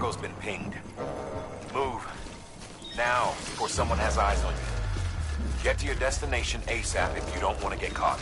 cargo's been pinged. Move. Now, before someone has eyes on you. Get to your destination ASAP if you don't want to get caught.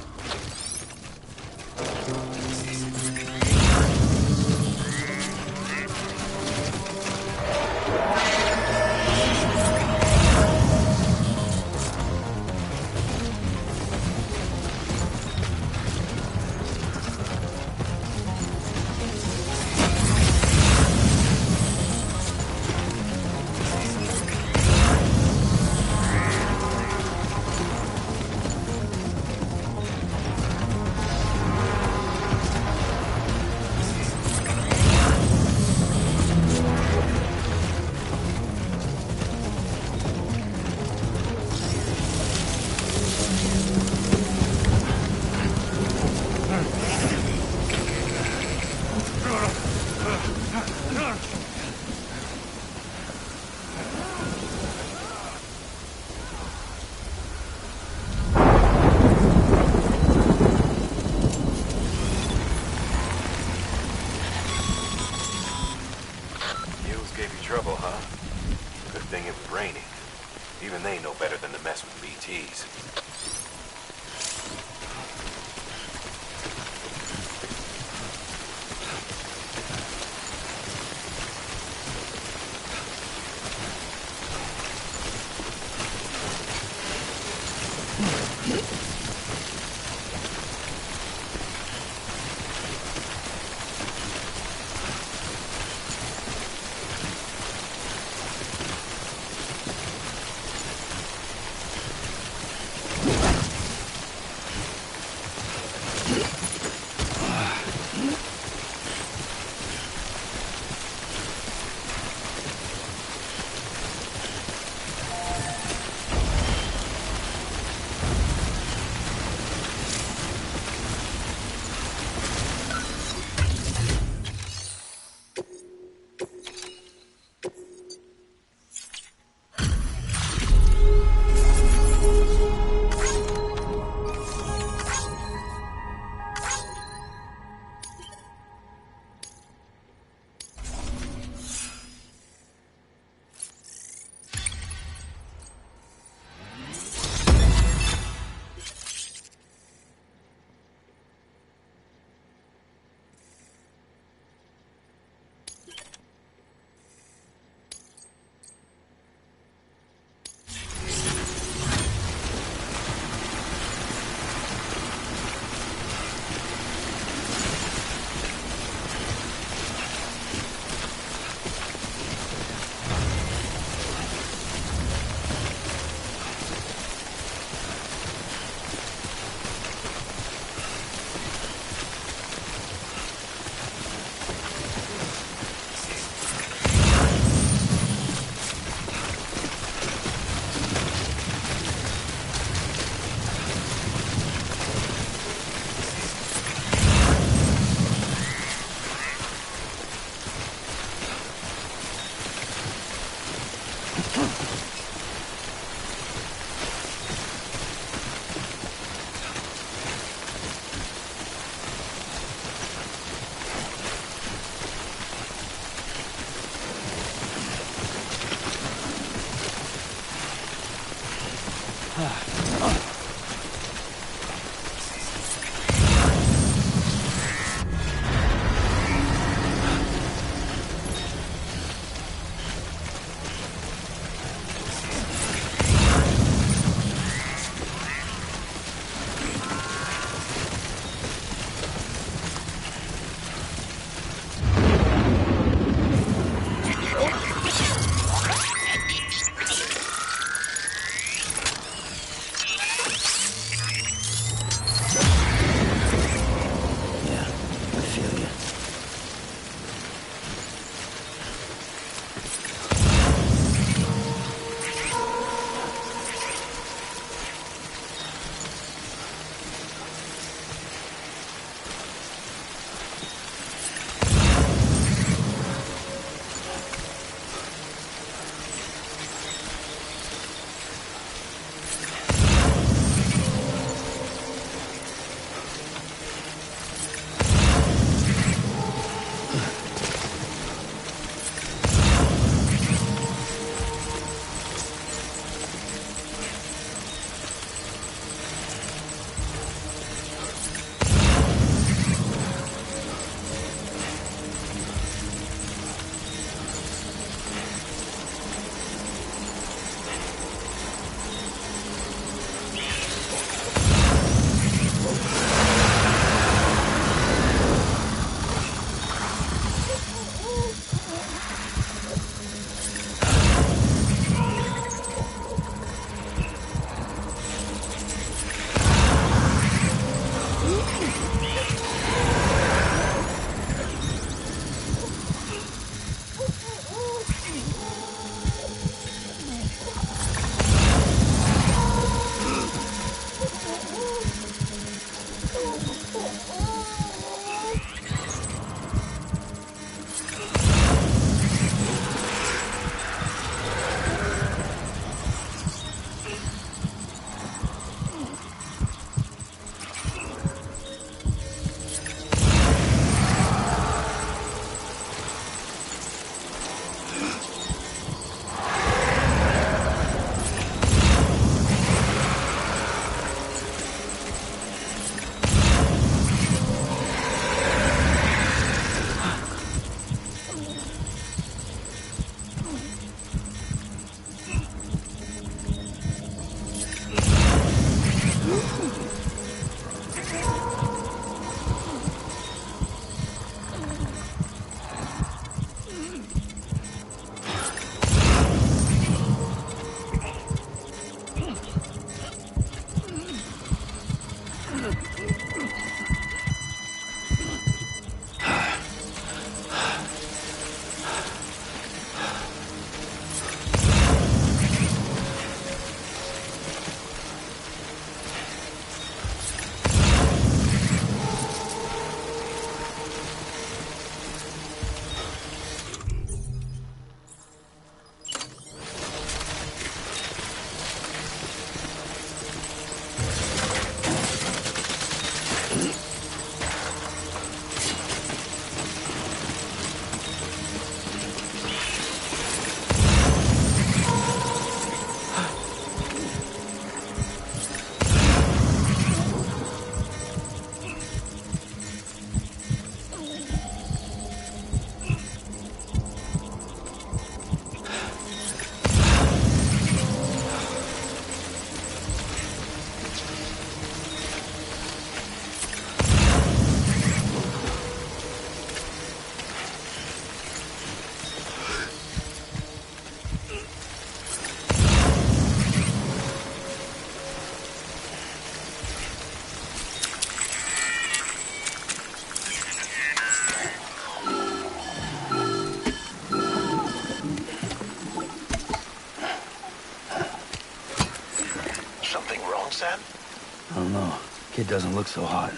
I don't know. Kid doesn't look so hot.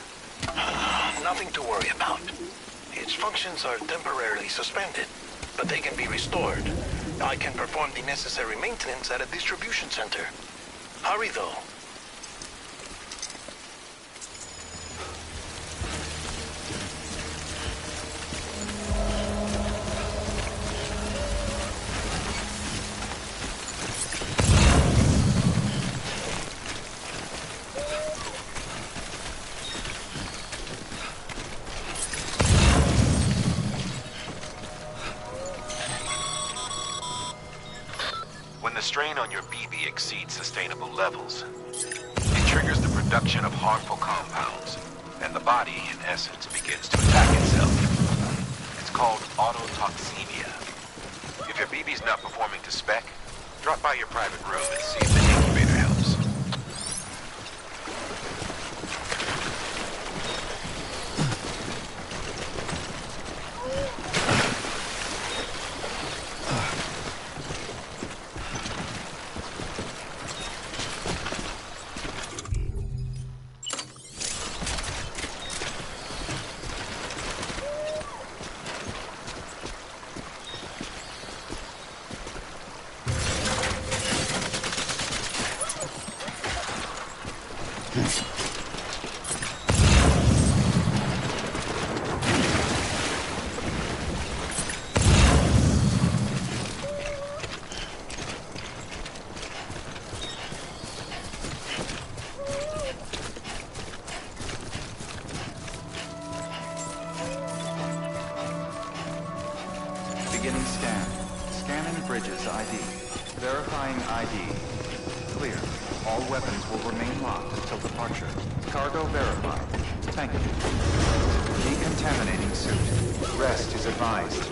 Nothing to worry about. Its functions are temporarily suspended, but they can be restored. I can perform the necessary maintenance at a distribution center. Hurry, though. Strain on your BB exceeds sustainable levels. It triggers the production of harmful compounds, and the body, in essence, begins to attack itself. It's called autotoxemia. If your BB's not performing to spec, drop by your private room and see if the incubator helps. Beginning scan. Scanning bridges ID. Verifying ID. Clear. All weapons will remain locked until departure. Cargo verified. Thank you. Decontaminating suit. Rest is advised.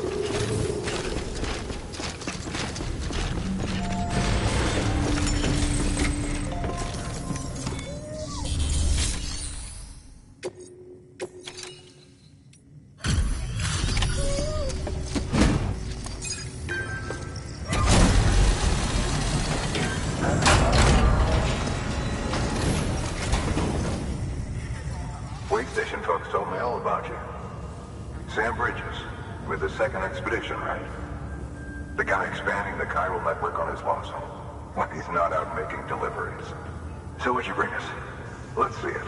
Station folks told me all about you. Sam Bridges, with the second expedition, right? The guy expanding the chiral network on his lonesome. When he's not out making deliveries. So what'd you bring us? Let's see it.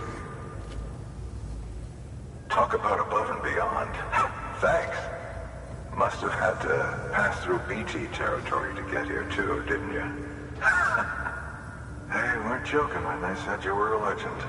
Talk about above and beyond. Thanks. Must have had to pass through BT territory to get here too, didn't you? Hey, weren't joking when they said you were a legend.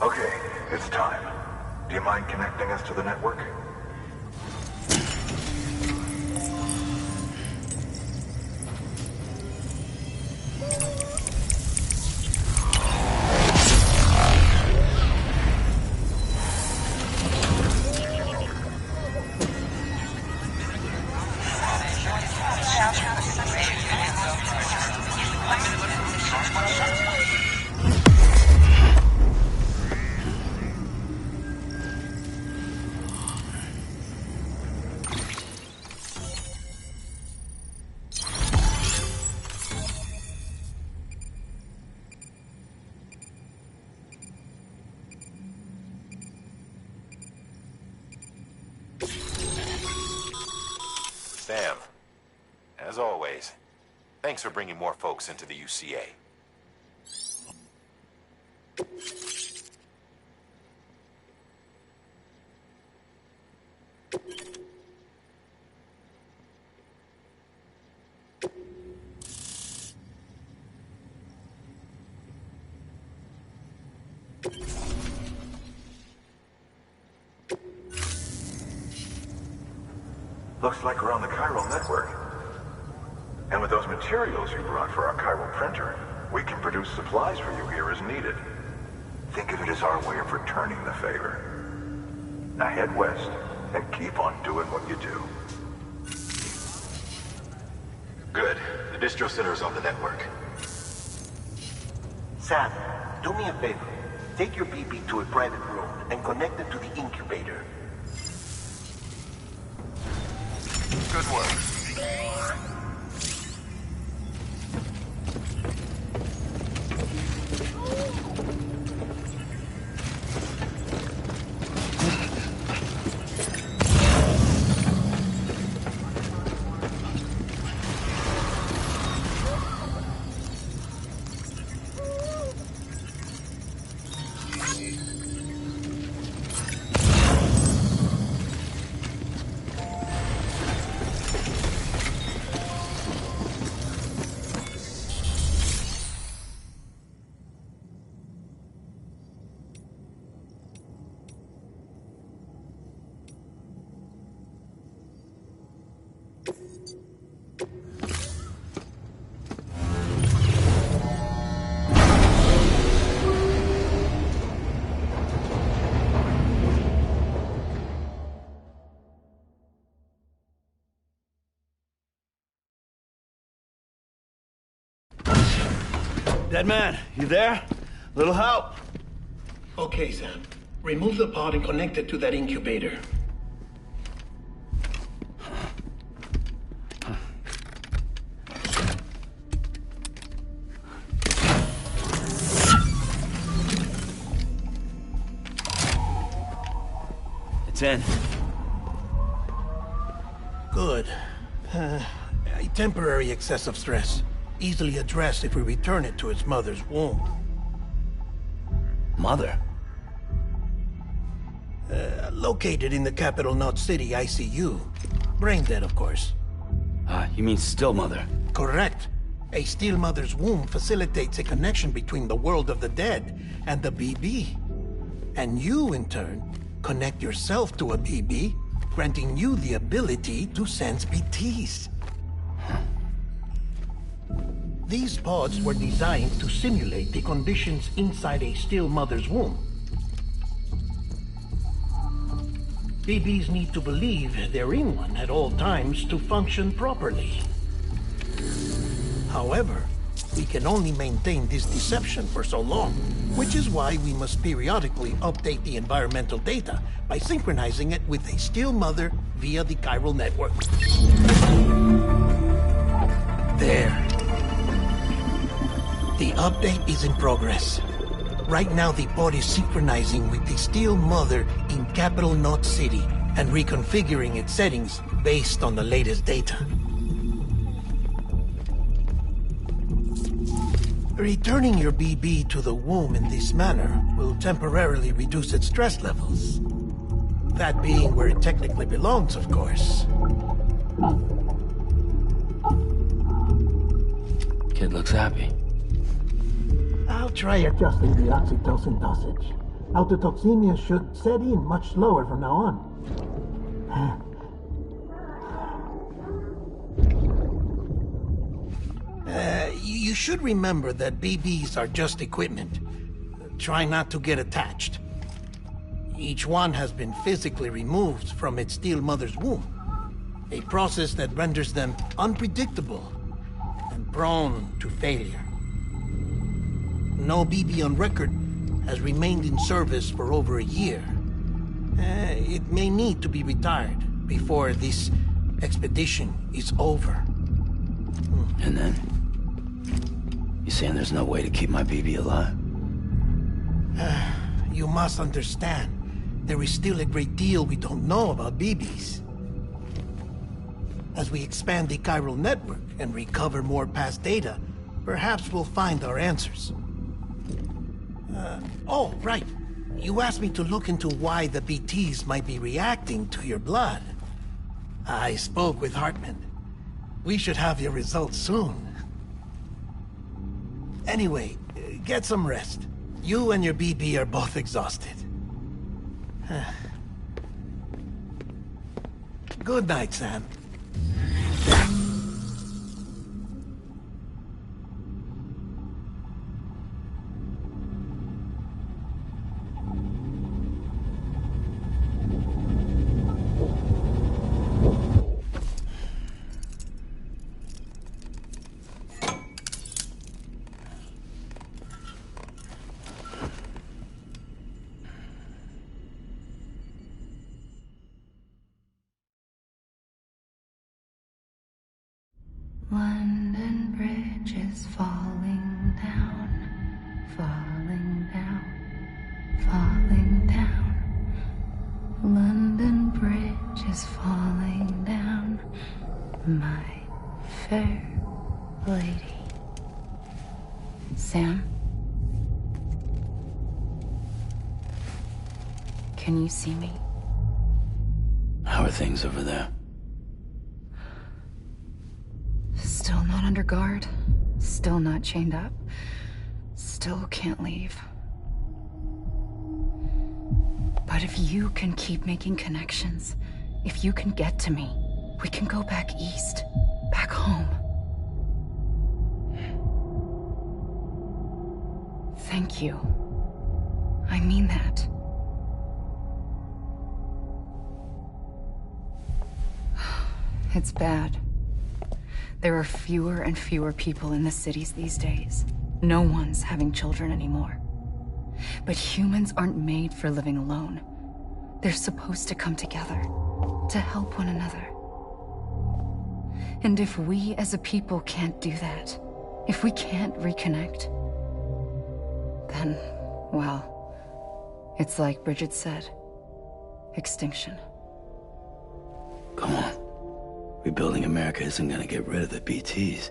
Okay, it's time. Do you mind connecting us to the network? Sam, as always, thanks for bringing more folks into the UCA. Looks like we're on the chiral network. And with those materials you brought for our chiral printer, we can produce supplies for you here as needed. Think of it as our way of returning the favor. Now head west and keep on doing what you do. Good. The distro center is on the network. Sam, do me a favor. Take your BB to a private room and connect it to the incubator. Good work. Dead man, you there? Little help? Okay, Sam. Remove the pod and connect it to that incubator. It's in. Good. A temporary excess of stress. Easily addressed if we return it to its mother's womb. Mother? Located in the capital Knot City ICU. Brain dead, of course. You mean still mother? Correct. A still mother's womb facilitates a connection between the world of the dead and the BB. And you, in turn, connect yourself to a BB, granting you the ability to sense BTs. These pods were designed to simulate the conditions inside a still mother's womb. BBs need to believe they're in one at all times to function properly. However, we can only maintain this deception for so long, which is why we must periodically update the environmental data by synchronizing it with a still mother via the chiral network. There. The update is in progress. Right now, the pod is synchronizing with the still mother in capital Knot City and reconfiguring its settings based on the latest data. Returning your BB to the womb in this manner will temporarily reduce its stress levels. That being where it technically belongs, of course. Kid looks happy. I'll try adjusting the oxytocin dosage. Autotoxemia should set in much slower from now on. You should remember that BBs are just equipment. Try not to get attached. Each one has been physically removed from its still mother's womb. A process that renders them unpredictable and prone to failure. No BB on record has remained in service for over a year. It may need to be retired before this expedition is over. And then? You saying there's no way to keep my BB alive? You must understand, there is still a great deal we don't know about BBs. As we expand the chiral network and recover more past data, perhaps we'll find our answers. Oh, right. You asked me to look into why the BTs might be reacting to your blood. I spoke with Hartman. We should have your results soon. Anyway, get some rest. You and your BB are both exhausted. Good night, Sam. London Bridge is falling down, falling down, falling down. London Bridge is falling down, my fair lady. Sam? Can you see me? How are things over there? Still not under guard, still not chained up, still can't leave. But if you can keep making connections, if you can get to me, we can go back east, back home. Thank you. I mean that. It's bad. There are fewer and fewer people in the cities these days. No one's having children anymore. But humans aren't made for living alone. They're supposed to come together, to help one another. And if we as a people can't do that, if we can't reconnect, then, well, it's like Bridget said, extinction. Come on. Rebuilding America isn't gonna get rid of the BTs.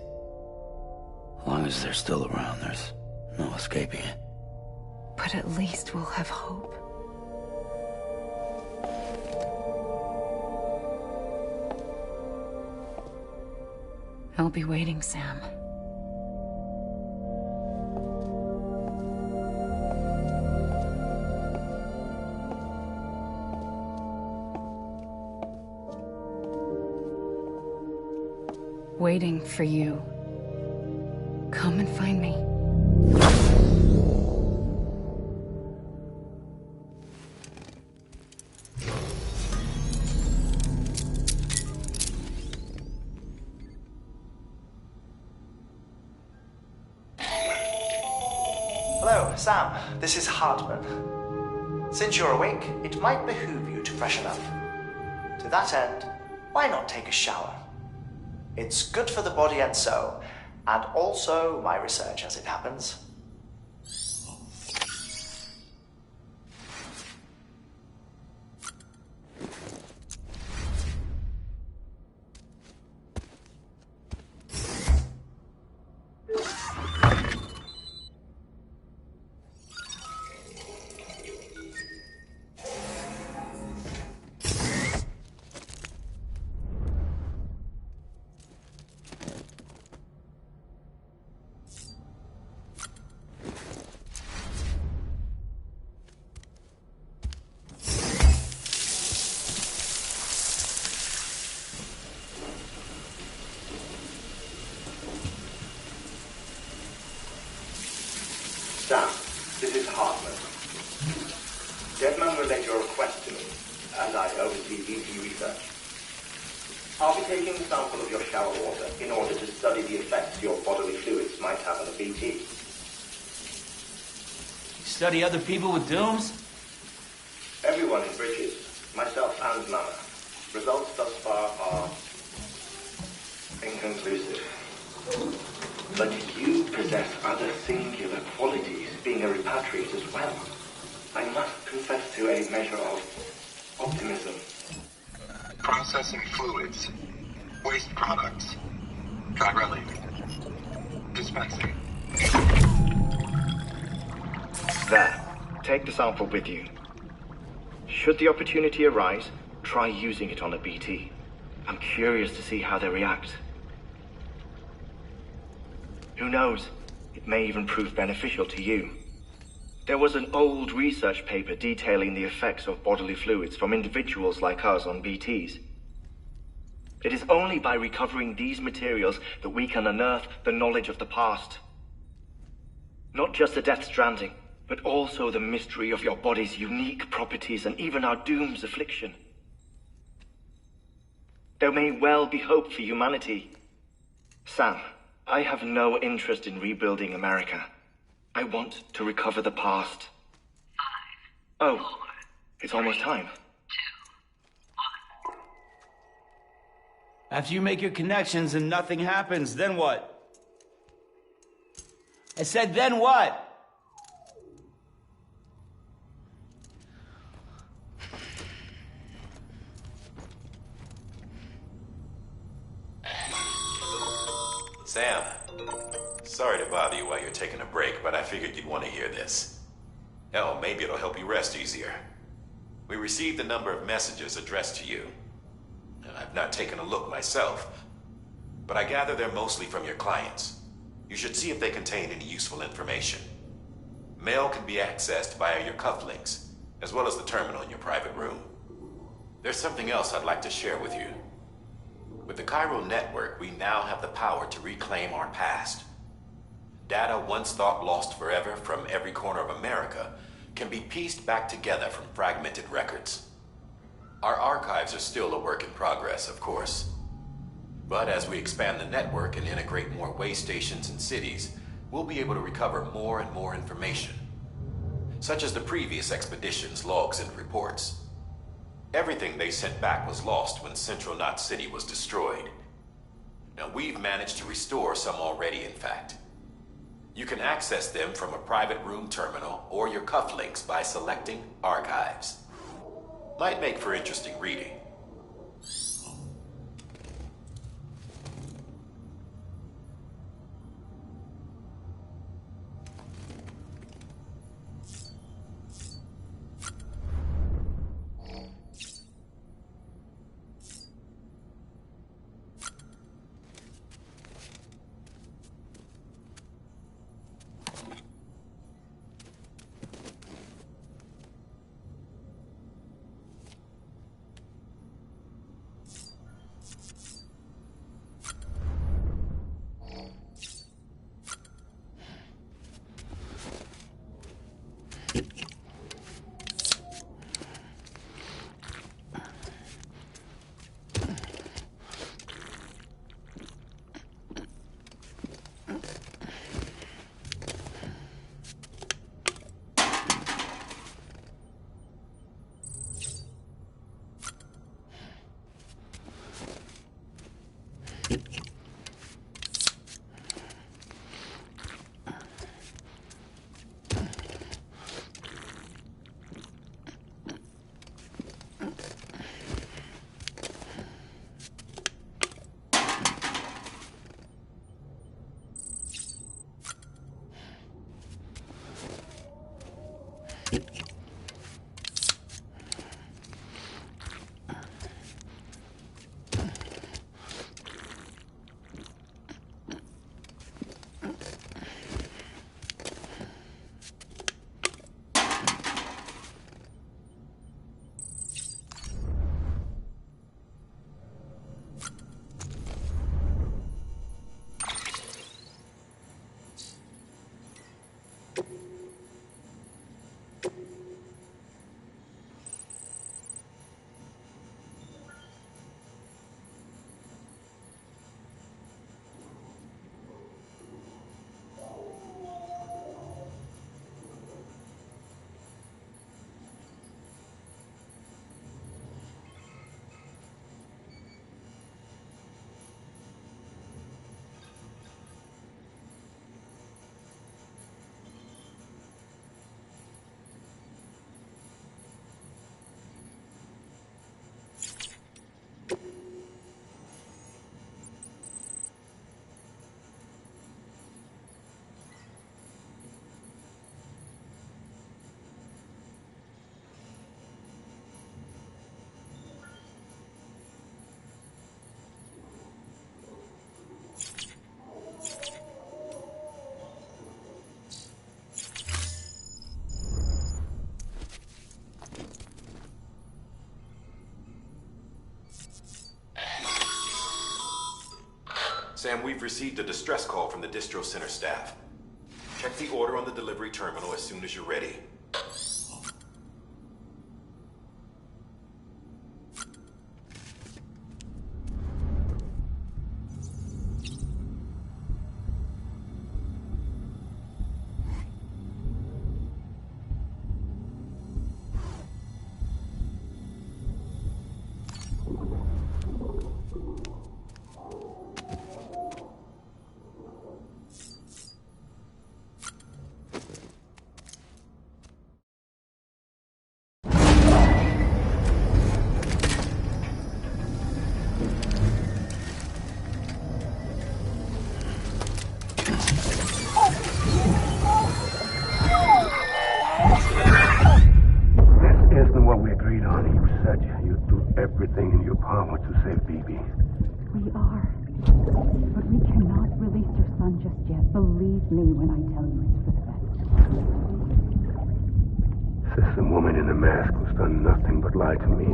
As long as they're still around, there's no escaping it. But at least we'll have hope. I'll be waiting, Sam. Waiting for you. Come and find me. Hello, Sam. This is Hartman. Since you're awake, it might behoove you to freshen up. To that end, why not take a shower? It's good for the body and soul, and also my research as it happens. Sam, this is Hartman. Deadman relayed your request to me, as I oversee VT research. I'll be taking a sample of your shower water in order to study the effects your bodily fluids might have on a VT. Study other people with dooms? Everyone in Bridges, myself and Mama. Results thus far are inconclusive. But you possess other singular qualities, being a repatriate as well. I must confess to a measure of optimism. Processing fluids. Waste products. Try relief. Dispensing. There. Take the sample with you. Should the opportunity arise, try using it on a BT. I'm curious to see how they react. Who knows? It may even prove beneficial to you. There was an old research paper detailing the effects of bodily fluids from individuals like us on BTs. It is only by recovering these materials that we can unearth the knowledge of the past. Not just the Death Stranding, but also the mystery of your body's unique properties and even our doom's affliction. There may well be hope for humanity. Sam, I have no interest in rebuilding America. I want to recover the past. 5, 4, oh, it's almost time. 2, 1. After you make your connections and nothing happens, then what? I said, then what? Sam, sorry to bother you while you're taking a break, but I figured you'd want to hear this. Hell, maybe it'll help you rest easier. We received a number of messages addressed to you. I've not taken a look myself, but I gather they're mostly from your clients. You should see if they contain any useful information. Mail can be accessed via your cufflinks, as well as the terminal in your private room. There's something else I'd like to share with you. With the Chiral network, we now have the power to reclaim our past. Data once thought lost forever from every corner of America can be pieced back together from fragmented records. Our archives are still a work in progress, of course. But as we expand the network and integrate more way stations and cities, we'll be able to recover more and more information, such as the previous expedition's logs and reports. Everything they sent back was lost when Central Knot City was destroyed. Now, we've managed to restore some already, in fact. You can access them from a private room terminal or your cufflinks by selecting Archives. Might make for interesting reading. Sam, we've received a distress call from the distro center staff. Check the order on the delivery terminal as soon as you're ready. Everything in your power to save BB. We are. But we cannot release your son just yet. Believe me when I tell you it's for the best. Sister woman in the mask who's done nothing but lie to me.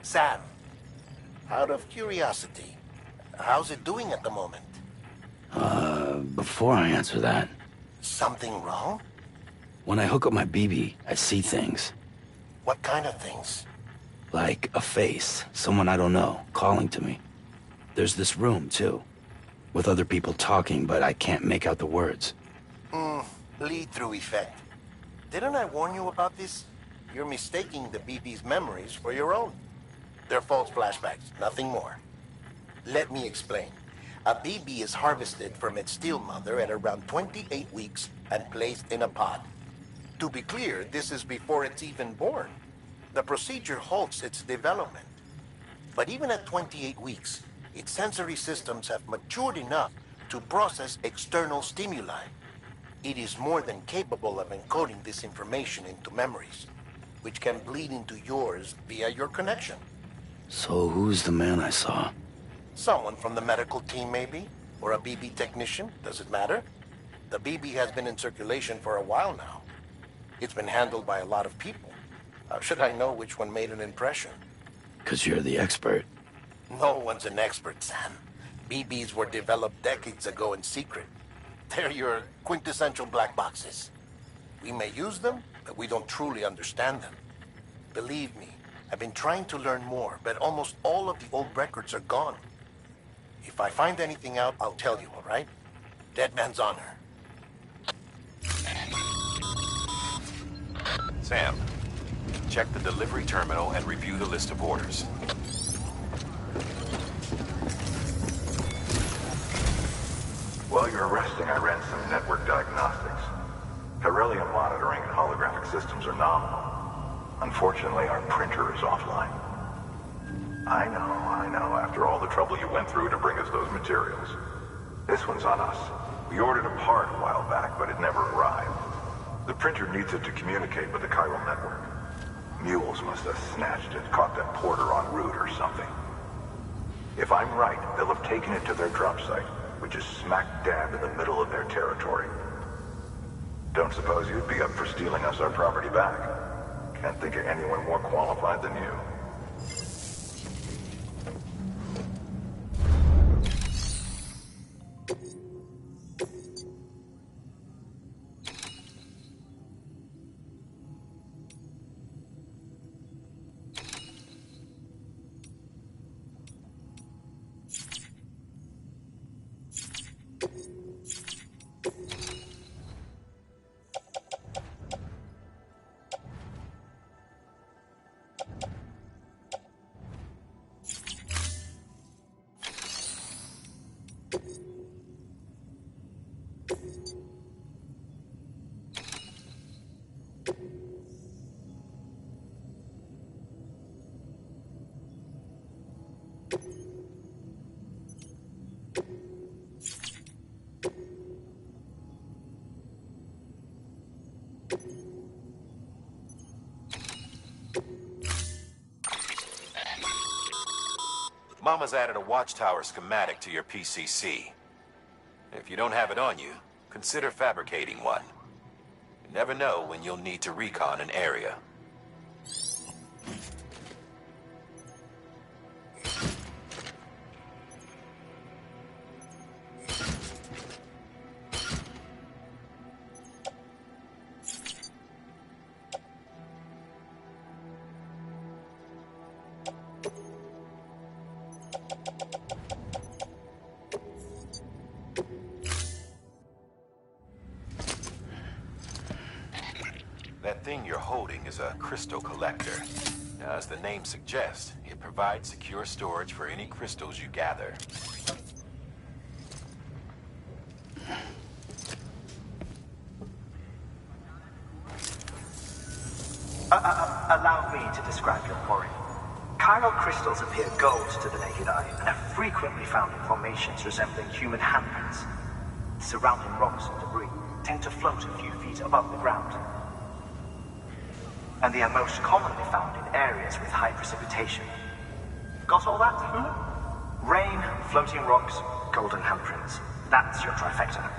Sam, out of curiosity, how's it doing at the moment? Before I answer that, Something wrong? when I hook up my BB, I see things. What kind of things? Like a face, someone I don't know, calling to me. There's this room, too, with other people talking, but I can't make out the words. Lead-through effect. Didn't I warn you about this? You're mistaking the BB's memories for your own. They're false flashbacks, nothing more. Let me explain. A BB is harvested from its steel mother at around 28 weeks and placed in a pod. To be clear, this is before it's even born. The procedure halts its development. But even at 28 weeks, its sensory systems have matured enough to process external stimuli. It is more than capable of encoding this information into memories, which can bleed into yours via your connection. So who's the man I saw? Someone from the medical team, maybe? Or a BB technician? Does it matter? The BB has been in circulation for a while now. It's been handled by a lot of people. How should I know which one made an impression? 'Cause you're the expert. No one's an expert, Sam. BBs were developed decades ago in secret. They're your quintessential black boxes. We may use them, but we don't truly understand them. Believe me, I've been trying to learn more, but almost all of the old records are gone. If I find anything out, I'll tell you, all right? Dead man's honor. Sam, check the delivery terminal and review the list of orders. While you're resting, I ran some network diagnostics. Beryllium monitoring and holographic systems are nominal. Unfortunately, our printer is offline. I know, after all the trouble you went through to bring us those materials. This one's on us. We ordered a part a while back, but it never arrived. The printer needs it to communicate with the chiral network. Mules must have snatched it, caught that porter en route or something. If I'm right, they'll have taken it to their drop site, which is smack dab in the middle of their territory. Don't suppose you'd be up for stealing us our property back? Can't think of anyone more qualified than you. Mama's added a watchtower schematic to your PCC. If you don't have it on you, consider fabricating one. You never know when you'll need to recon an area. That thing you're holding is a crystal collector. Now, as the name suggests, it provides secure storage for any crystals you gather. Allow me to describe your quarry. Chiral crystals appear gold to the naked eye and are frequently found in formations resembling human handprints. Surrounding rocks and debris tend to float a few feet above the ground. And they are most commonly found in areas with high precipitation. Got all that? Rain, floating rocks, golden handprints. That's your trifecta.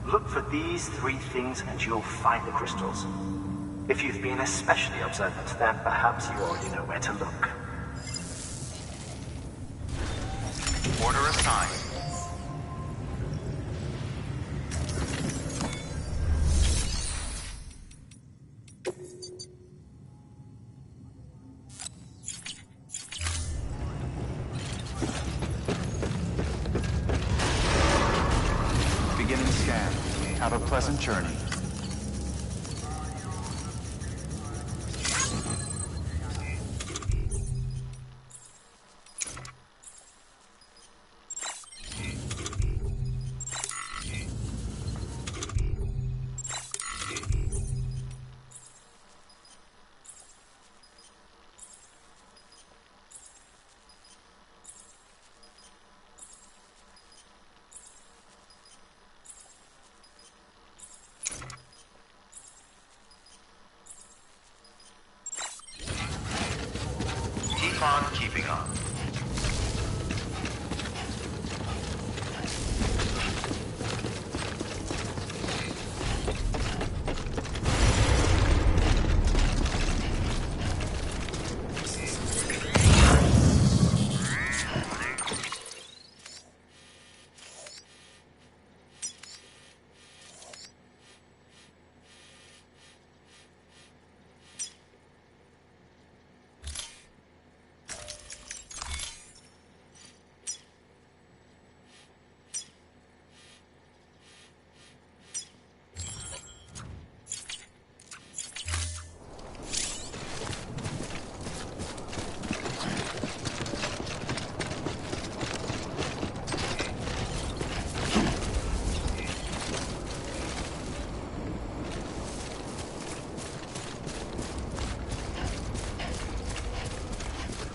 Look for these three things and you'll find the crystals. If you've been especially observant, then perhaps you already know where to look. Order assigned. Beginning scan. Have a pleasant journey. Keep on keeping on.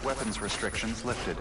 Weapons restrictions lifted.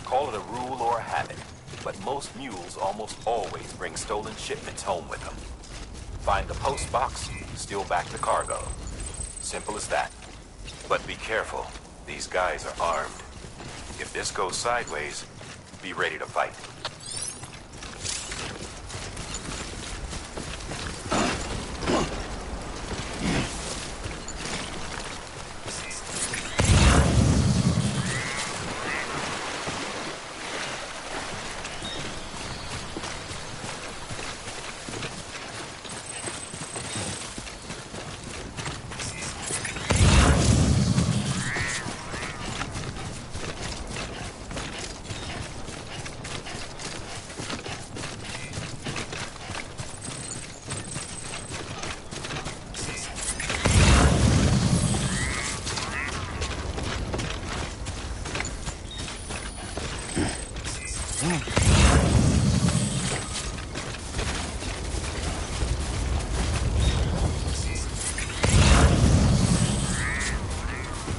Call it a rule or a habit, but most mules almost always bring stolen shipments home with them. Find the post box, steal back the cargo. Simple as that. But be careful, these guys are armed. If this goes sideways, be ready to fight.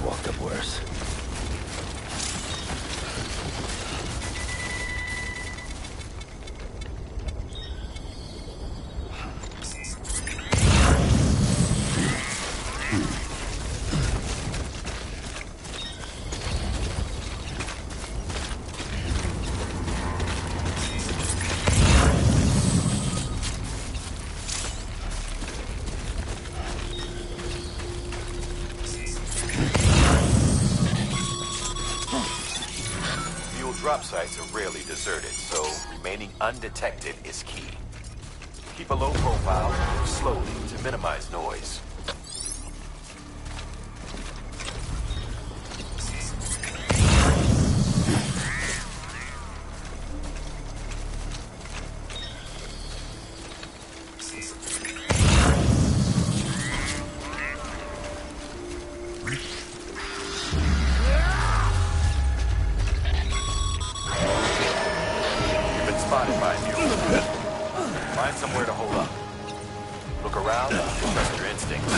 Walked up worse. Drop sites are rarely deserted, so remaining undetected is key. Keep a low profile and move slowly to minimize noise. Find somewhere to hold up. Look around and trust your instincts.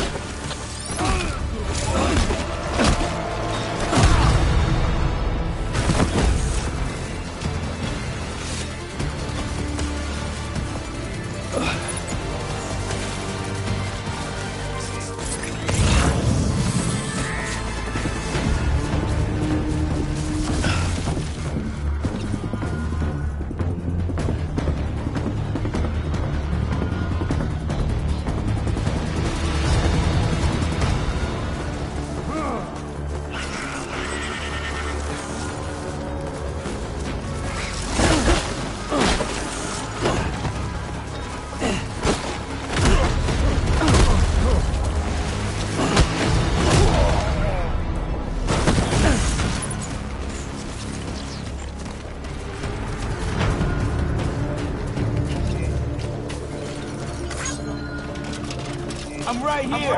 I'm right here.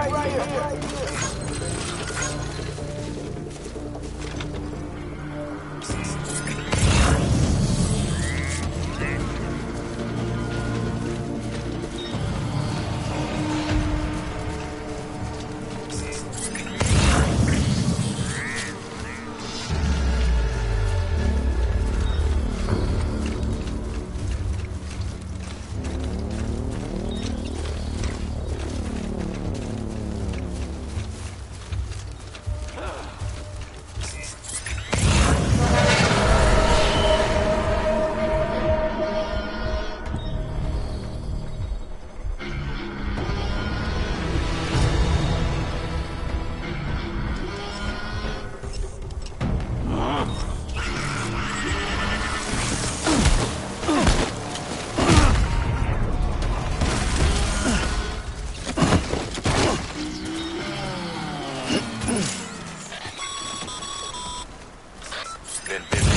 Been busy.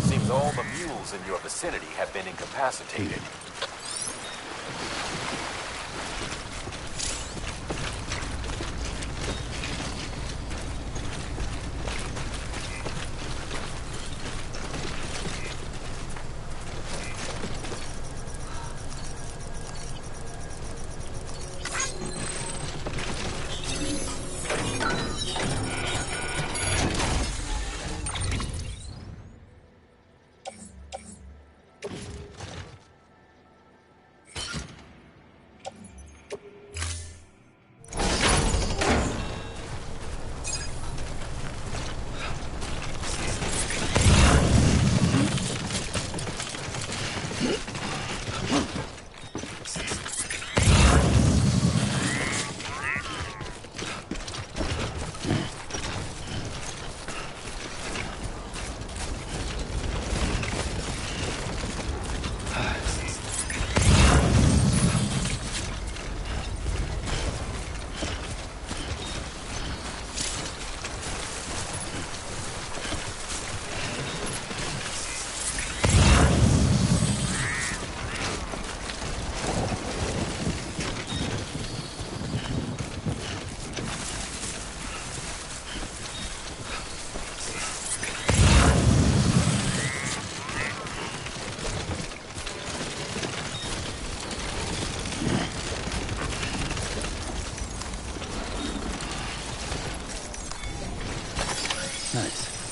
Seems all the mules in your vicinity have been incapacitated. Nice.